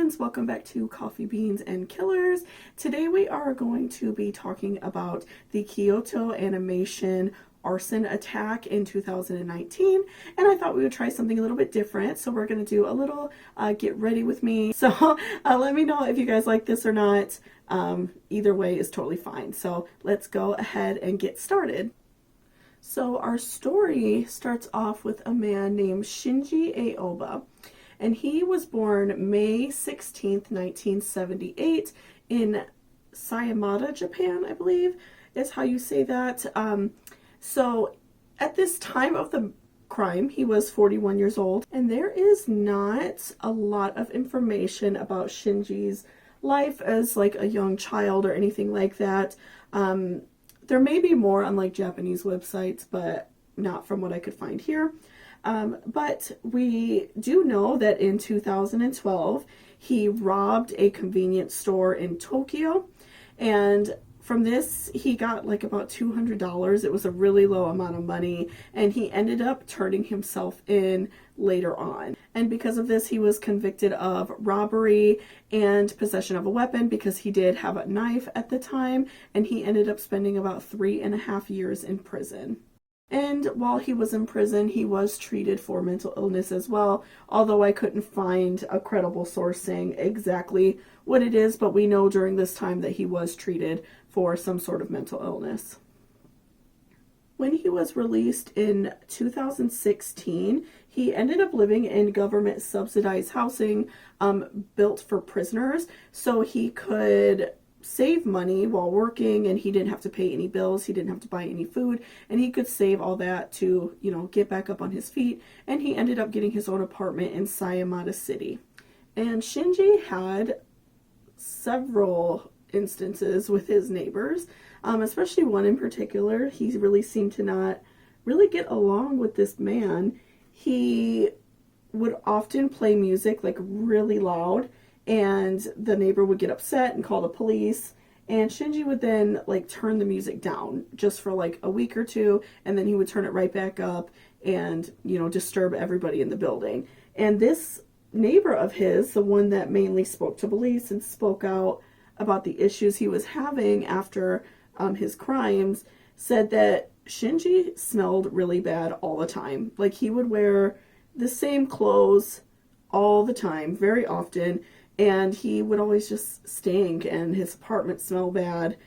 friends, welcome back to Coffee Beans and Killers. Today we are going to be talking about the Kyoto animation Arson attack in 2019, and I thought we would try something a little bit different, so we're going to do a little get ready with me. So let me know if you guys like this or not. Either way is totally fine. So let's go ahead and get started. So our story starts off with a man named Shinji Aoba, and he was born May 16th, 1978 in Sayamada, Japan, I believe is how you say that. So at this time of the crime, he was 41 years old, and there is not a lot of information about Shinji's life as like a young child or anything like that. There may be more on like Japanese websites, but not from what I could find here. But we do know that in 2012, he robbed a convenience store in Tokyo, and from this, he got like about $200. It was a really low amount of money, and he ended up turning himself in later on. And because of this, he was convicted of robbery and possession of a weapon because he did have a knife at the time, and he ended up spending about 3.5 years in prison. And while he was in prison, he was treated for mental illness as well, although I couldn't find a credible source saying exactly what it is, but we know during this time that he was treated for some sort of mental illness. When he was released in 2016, he ended up living in government subsidized housing built for prisoners, so he could save money while working, and he didn't have to pay any bills, he didn't have to buy any food, and he could save all that to, you know, get back up on his feet. And he ended up getting his own apartment in Sayamada City. And Shinji had several instances with his neighbors, especially one in particular. He really seemed to not really get along with this man. He would often play music like really loud, and the neighbor would get upset and call the police, and Shinji would then like turn the music down just for like a week or two, and then he would turn it right back up and, you know, disturb everybody in the building. And this neighbor of his, the one that mainly spoke to police and spoke out about the issues he was having after his crimes, said that Shinji smelled really bad all the time. Like, he would wear the same clothes all the time, very often, and he would always just stink, and his apartment smelled bad.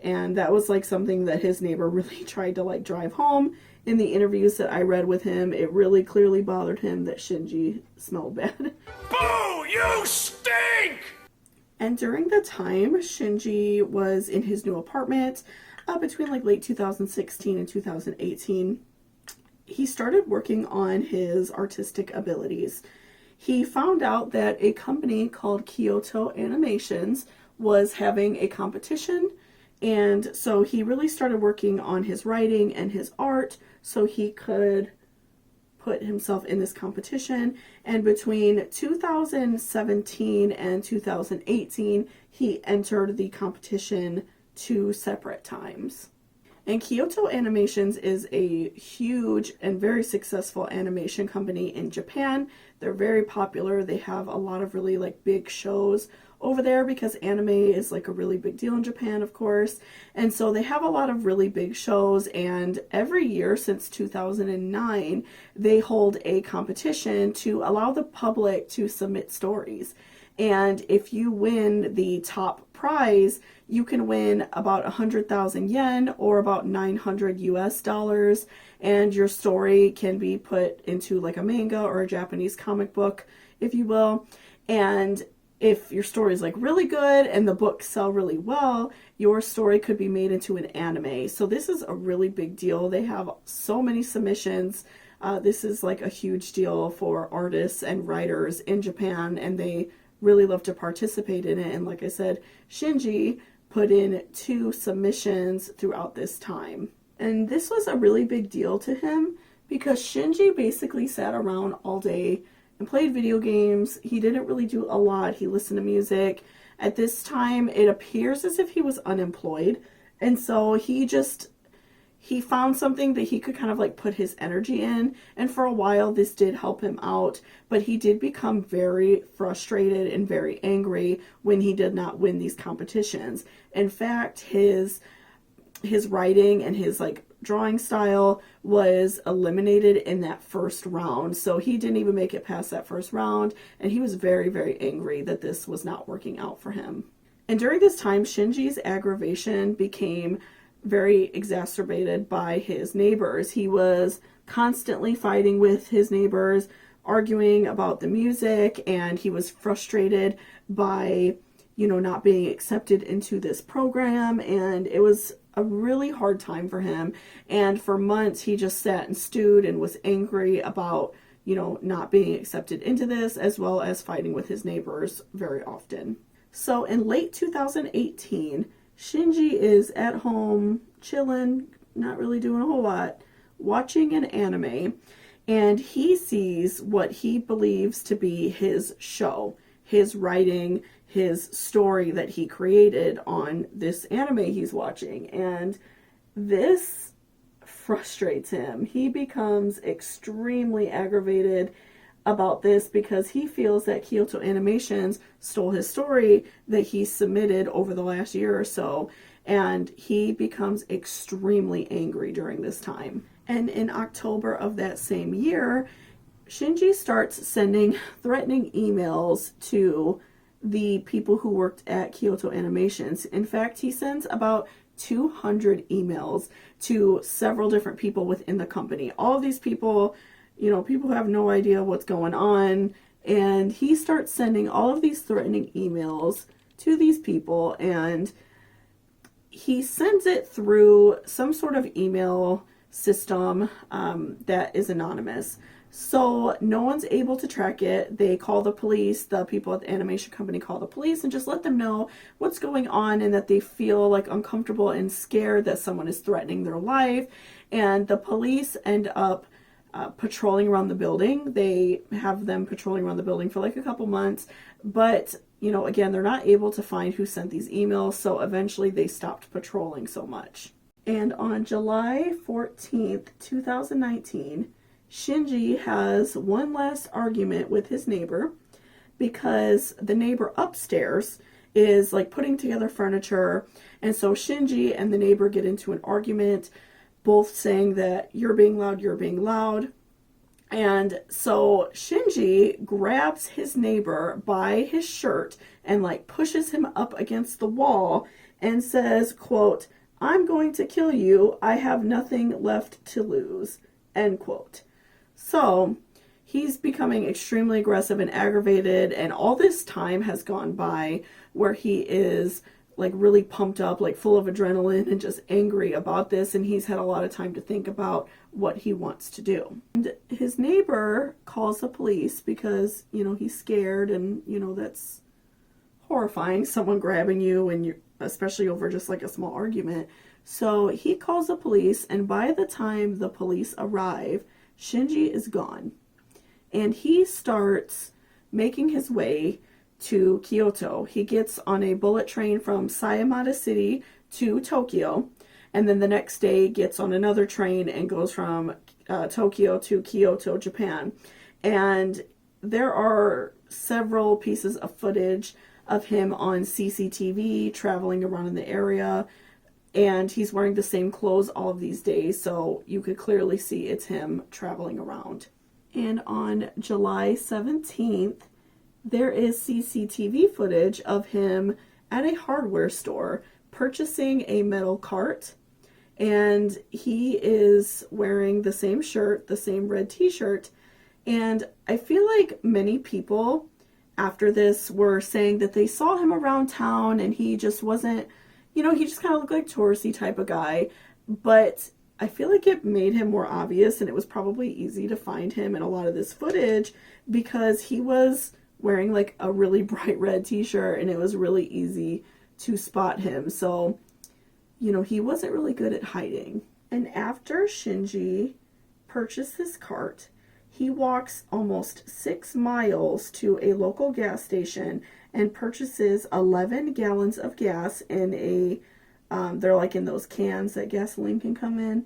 And that was like something that his neighbor really tried to like drive home. In the interviews that I read with him, it really clearly bothered him that Shinji smelled bad. Boo! You stink! And during the time Shinji was in his new apartment, between like late 2016 and 2018, he started working on his artistic abilities. He found out that a company called Kyoto Animations was having a competition, and so he really started working on his writing and his art so he could put himself in this competition. And between 2017 and 2018, he entered the competition 2 separate times. And Kyoto Animations is a huge and very successful animation company in Japan. They're very popular. They have a lot of really like big shows over there because anime is like a really big deal in Japan, of course. And so they have a lot of really big shows, and every year since 2009, they hold a competition to allow the public to submit stories. And if you win the top prize, you can win about 100,000 yen or about $900 US, and your story can be put into like a manga or a Japanese comic book, if you will. And if your story is like really good and the books sell really well, your story could be made into an anime. So this is a really big deal. They have so many submissions. This is like a huge deal for artists and writers in Japan, and they really love to participate in it. And like I said, Shinji put in 2 submissions throughout this time. And this was a really big deal to him because Shinji basically sat around all day and played video games. He didn't really do a lot. He listened to music. At this time, it appears as if he was unemployed. And so he he found something that he could kind of like put his energy in, and for a while this did help him out, but he did become very frustrated and very angry when he did not win these competitions. In fact, his writing and his like drawing style was eliminated in that first round, so he didn't even make it past that first round, and he was very, very angry that this was not working out for him. And during this time, Shinji's aggravation became very exacerbated by his neighbors. He was constantly fighting with his neighbors, arguing about the music, and he was frustrated by, you know, not being accepted into this program, and it was a really hard time for him. And for months he just sat and stewed and was angry about, you know, not being accepted into this, as well as fighting with his neighbors very often. So in late 2018, Shinji is at home chilling, not really doing a whole lot, watching an anime, and he sees what he believes to be his show, his writing, his story that he created on this anime he's watching, and this frustrates him. He becomes extremely aggravated about this because he feels that Kyoto Animations stole his story that he submitted over the last year or so, and he becomes extremely angry during this time. And in October of that same year, Shinji starts sending threatening emails to the people who worked at Kyoto Animations. In fact, he sends about 200 emails to several different people within the company. All of these people, you know, people who have no idea what's going on, and he starts sending all of these threatening emails to these people, and he sends it through some sort of email system that is anonymous. So no one's able to track it. They call the police, the people at the animation company call the police and just let them know what's going on, and that they feel like uncomfortable and scared that someone is threatening their life. And the police end up patrolling around the building. They have them patrolling around the building for like a couple months, but you know, again, they're not able to find who sent these emails, so eventually they stopped patrolling so much. And on July 14th, 2019, Shinji has one last argument with his neighbor because the neighbor upstairs is like putting together furniture, and so Shinji and the neighbor get into an argument, both saying that you're being loud, you're being loud. And so Shinji grabs his neighbor by his shirt and like pushes him up against the wall and says, quote, "I'm going to kill you. I have nothing left to lose," end quote. So he's becoming extremely aggressive and aggravated, and all this time has gone by where he is like really pumped up, like full of adrenaline and just angry about this, and he's had a lot of time to think about what he wants to do. And his neighbor calls the police because, you know, he's scared, and, you know, that's horrifying, someone grabbing you, and you're especially over just like a small argument. So he calls the police, and by the time the police arrive, Shinji is gone. And he starts making his way to Kyoto. He gets on a bullet train from Sayamada City to Tokyo, and then the next day gets on another train and goes from Tokyo to Kyoto, Japan. And there are several pieces of footage of him on CCTV traveling around in the area, and he's wearing the same clothes all of these days, so you could clearly see it's him traveling around. And on July 17th, there is CCTV footage of him at a hardware store purchasing a metal cart, and he is wearing the same shirt, the same red t-shirt, and I feel like many people after this were saying that they saw him around town and he just wasn't, you know, he just kind of looked like touristy type of guy, but I feel like it made him more obvious, and it was probably easy to find him in a lot of this footage because he was wearing like a really bright red t-shirt, and it was really easy to spot him. So, you know, he wasn't really good at hiding. And after Shinji purchased this cart, he walks almost 6 miles to a local gas station and purchases 11 gallons of gas in a, they're like in those cans that gasoline can come in.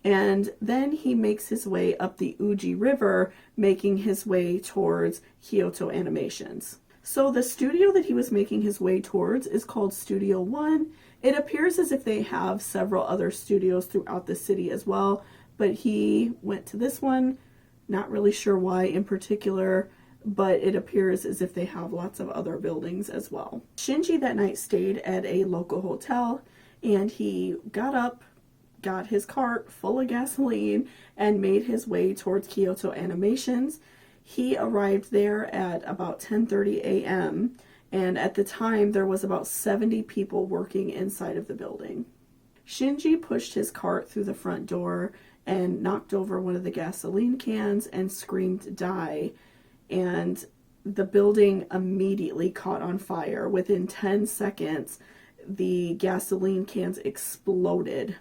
And then he makes his way up the Uji River, making his way towards Kyoto Animations. So the studio that he was making his way towards is called Studio One. It appears as if they have several other studios throughout the city as well, but he went to this one. Not really sure why in particular, but it appears as if they have lots of other buildings as well. Shinji that night stayed at a local hotel, and he got up, got his cart full of gasoline, and made his way towards Kyoto Animations. He arrived there at about 10:30 a.m., and at the time there was about 70 people working inside of the building. Shinji pushed his cart through the front door and knocked over one of the gasoline cans and screamed, "Die!" And the building immediately caught on fire. Within 10 seconds, the gasoline cans exploded.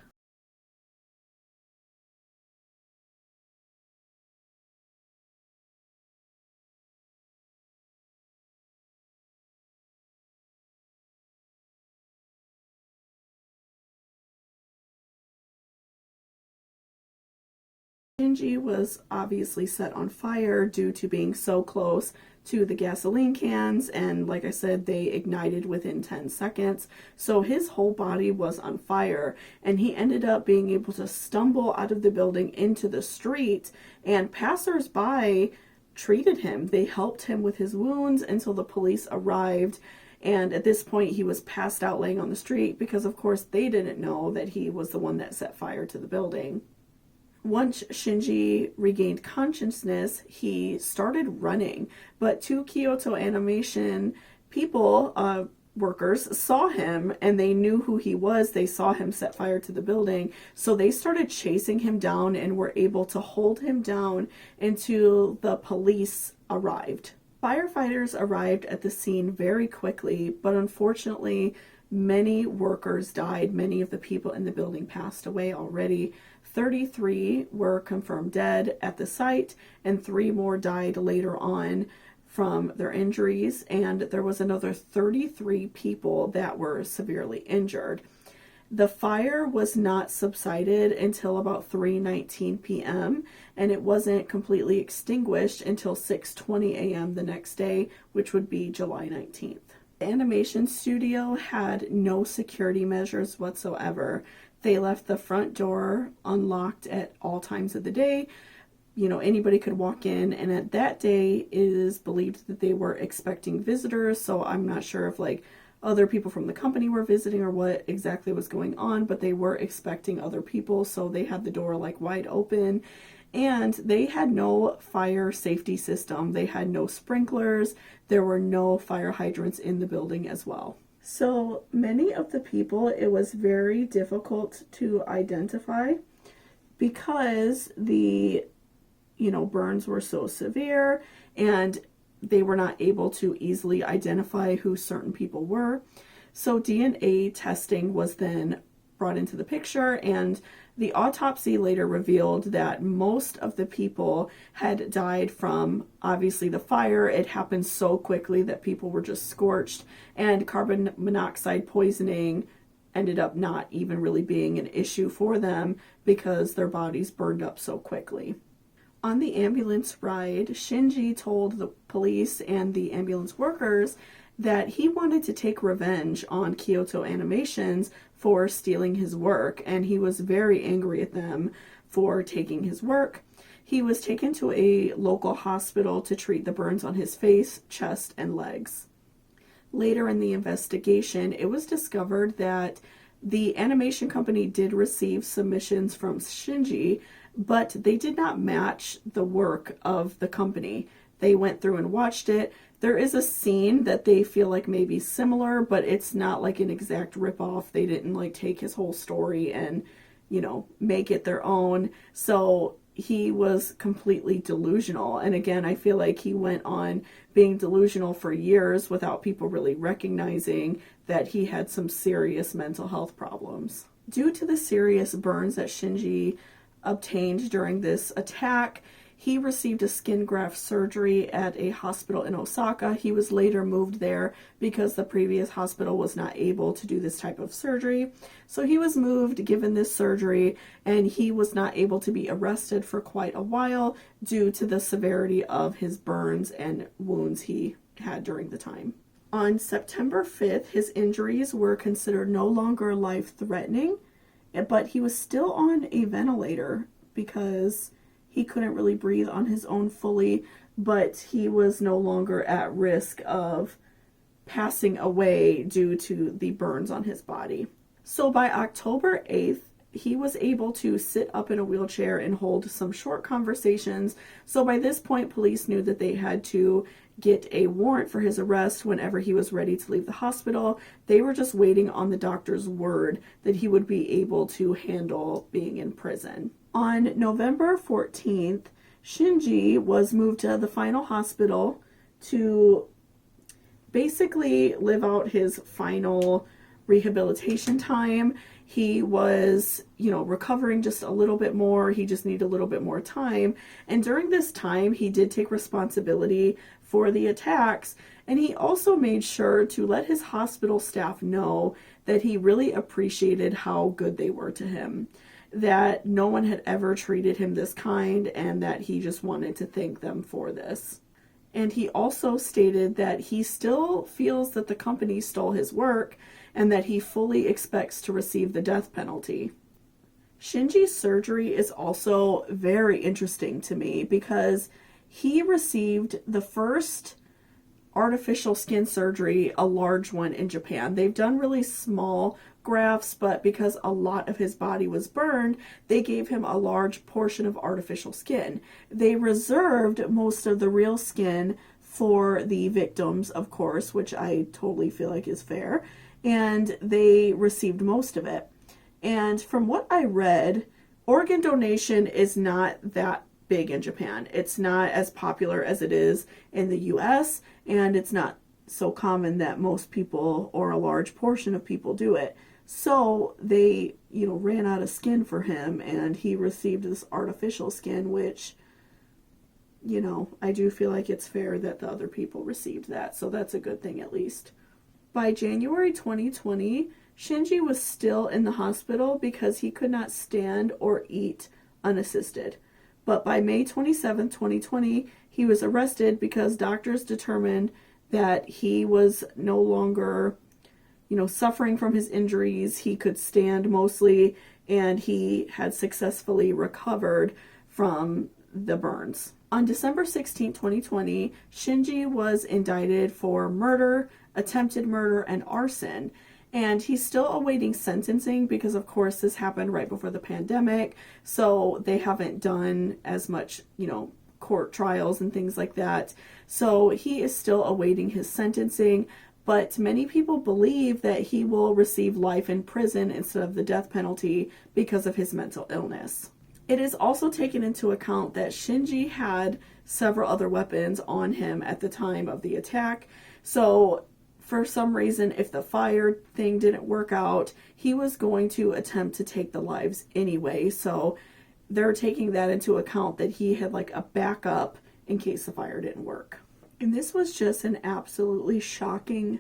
Shinji was obviously set on fire due to being so close to the gasoline cans, and like I said, they ignited within 10 seconds. So his whole body was on fire, and he ended up being able to stumble out of the building into the street, and passers-by treated him. They helped him with his wounds until the police arrived. And at this point, he was passed out laying on the street because, of course, they didn't know that he was the one that set fire to the building. Once Shinji regained consciousness, he started running, but two Kyoto Animation people, workers, saw him and they knew who he was. They saw him set fire to the building, so they started chasing him down and were able to hold him down until the police arrived. Firefighters arrived at the scene very quickly, but unfortunately, many workers died. Many of the people in the building passed away already. 33 were confirmed dead at the site, and 3 more died later on from their injuries, and there was another 33 people that were severely injured. The fire was not subsided until about 3:19 p.m., and it wasn't completely extinguished until 6:20 a.m. the next day, which would be July 19th. The animation studio had no security measures whatsoever. They left the front door unlocked at all times of the day. You know, anybody could walk in, and at that day it is believed that they were expecting visitors, so I'm not sure if like other people from the company were visiting or what exactly was going on, but they were expecting other people, so they had the door like wide open. And they had no fire safety system. They had no sprinklers. There were no fire hydrants in the building as well. So many of the people, it was very difficult to identify because the, burns were so severe, and they were not able to easily identify who certain people were. So DNA testing was then brought into the picture, and the autopsy later revealed that most of the people had died from, obviously, the fire. It happened so quickly that people were just scorched, and carbon monoxide poisoning ended up not even really being an issue for them because their bodies burned up so quickly. On the ambulance ride, Shinji told the police and the ambulance workers that he wanted to take revenge on Kyoto Animations for stealing his work, and he was very angry at them for taking his work. He was taken to a local hospital to treat the burns on his face, chest, and legs. Later in the investigation, it was discovered that the animation company did receive submissions from Shinji, but they did not match the work of the company. They went through and watched it. There is a scene that they feel like may be similar, but it's not like an exact ripoff. They didn't like take his whole story and, make it their own. So he was completely delusional. And again, I feel like he went on being delusional for years without people really recognizing that he had some serious mental health problems. Due to the serious burns that Shinji obtained during this attack, He received a skin graft surgery at a hospital in Osaka. He was later moved there because the previous hospital was not able to do this type of surgery. So he was moved, given this surgery, and he was not able to be arrested for quite a while due to the severity of his burns and wounds he had during the time. On September 5th, his injuries were considered no longer life-threatening, but he was still on a ventilator because he couldn't really breathe on his own fully, but he was no longer at risk of passing away due to the burns on his body. So by October 8th, he was able to sit up in a wheelchair and hold some short conversations. So by this point, police knew that they had to get a warrant for his arrest whenever he was ready to leave the hospital. They were just waiting on the doctor's word that he would be able to handle being in prison. On November 14th, Shinji was moved to the final hospital to basically live out his final rehabilitation time. He was, recovering just a little bit more. He just needed a little bit more time. And during this time, he did take responsibility for the attacks. And he also made sure to let his hospital staff know that he really appreciated how good they were to him, that no one had ever treated him this kind, and that he just wanted to thank them for this. And he also stated that he still feels that the company stole his work and that he fully expects to receive the death penalty. Shinji's surgery is also very interesting to me because he received the first artificial skin surgery, a large one, in Japan. They've done really small grafts, but because a lot of his body was burned, they gave him a large portion of artificial skin. They reserved most of the real skin for the victims, of course, which I totally feel like is fair, and they received most of it. And from what I read, organ donation is not that big in Japan. It's not as popular as it is in the US, and it's not so common that most people or a large portion of people do it. So they, ran out of skin for him, and he received this artificial skin, which, I do feel like it's fair that the other people received that. So that's a good thing, at least. By January 2020, Shinji was still in the hospital because he could not stand or eat unassisted. But by May 27, 2020, he was arrested because doctors determined that he was no longer, suffering from his injuries. He could stand mostly, and he had successfully recovered from the burns. On December 16, 2020, Shinji was indicted for murder, attempted murder, and arson. And he's still awaiting sentencing because, of course, this happened right before the pandemic. So they haven't done as much, court trials and things like that. So he is still awaiting his sentencing. But many people believe that he will receive life in prison instead of the death penalty because of his mental illness. It is also taken into account that Shinji had several other weapons on him at the time of the attack. So for some reason, if the fire thing didn't work out, he was going to attempt to take the lives anyway. So they're taking that into account, that he had like a backup in case the fire didn't work. And this was just an absolutely shocking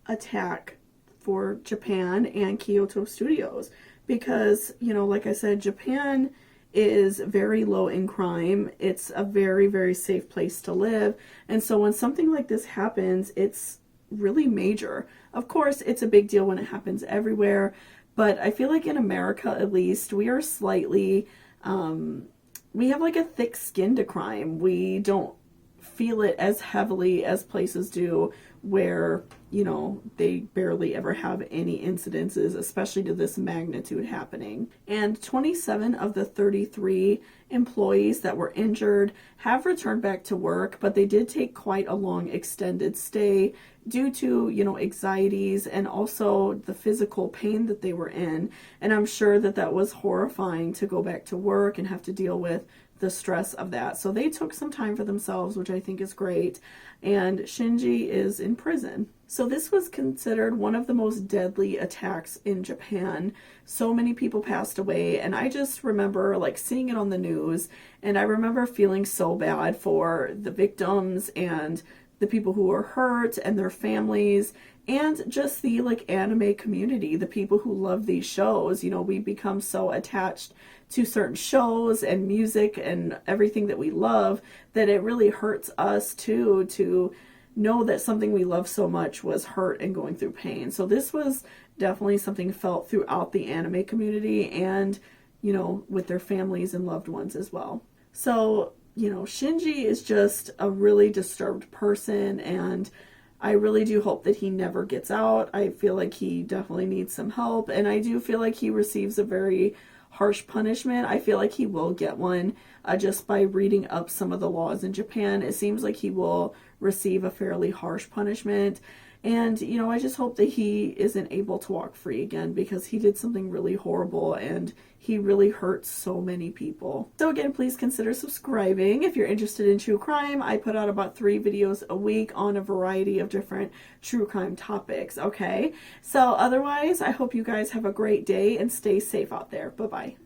attack for Japan and Kyoto studios because, like I said, Japan is very low in crime. It's a very, very safe place to live. And so when something like this happens, it's really major. Of course, it's a big deal when it happens everywhere, but I feel like in America, at least, we are slightly, we have like a thick skin to crime. We don't feel it as heavily as places do where, they barely ever have any incidences, especially to this magnitude happening. And 27 of the 33 employees that were injured have returned back to work, but they did take quite a long extended stay due to, anxieties and also the physical pain that they were in. And I'm sure that that was horrifying to go back to work and have to deal with the stress of that. So they took some time for themselves, which I think is great. And Shinji is in prison. So this was considered one of the most deadly attacks in Japan. So many people passed away, and I just remember like seeing it on the news, and I remember feeling so bad for the victims and the people who were hurt and their families, and just the like anime community, the people who love these shows. You know, we become so attached to certain shows and music and everything that we love that it really hurts us too, to know that something we love so much was hurt and going through pain. So this was definitely something felt throughout the anime community and, you know, with their families and loved ones as well. So, you know, Shinji is just a really disturbed person, and I really do hope that he never gets out. I feel like he definitely needs some help, and I do feel like he receives a very harsh punishment. I feel like he will get one just by reading up some of the laws in Japan. It seems like he will receive a fairly harsh punishment. And, you know, I just hope that he isn't able to walk free again, because he did something really horrible and he really hurt so many people. So again, please consider subscribing if you're interested in true crime. I put out about 3 videos a week on a variety of different true crime topics, okay? So otherwise, I hope you guys have a great day and stay safe out there. Bye-bye.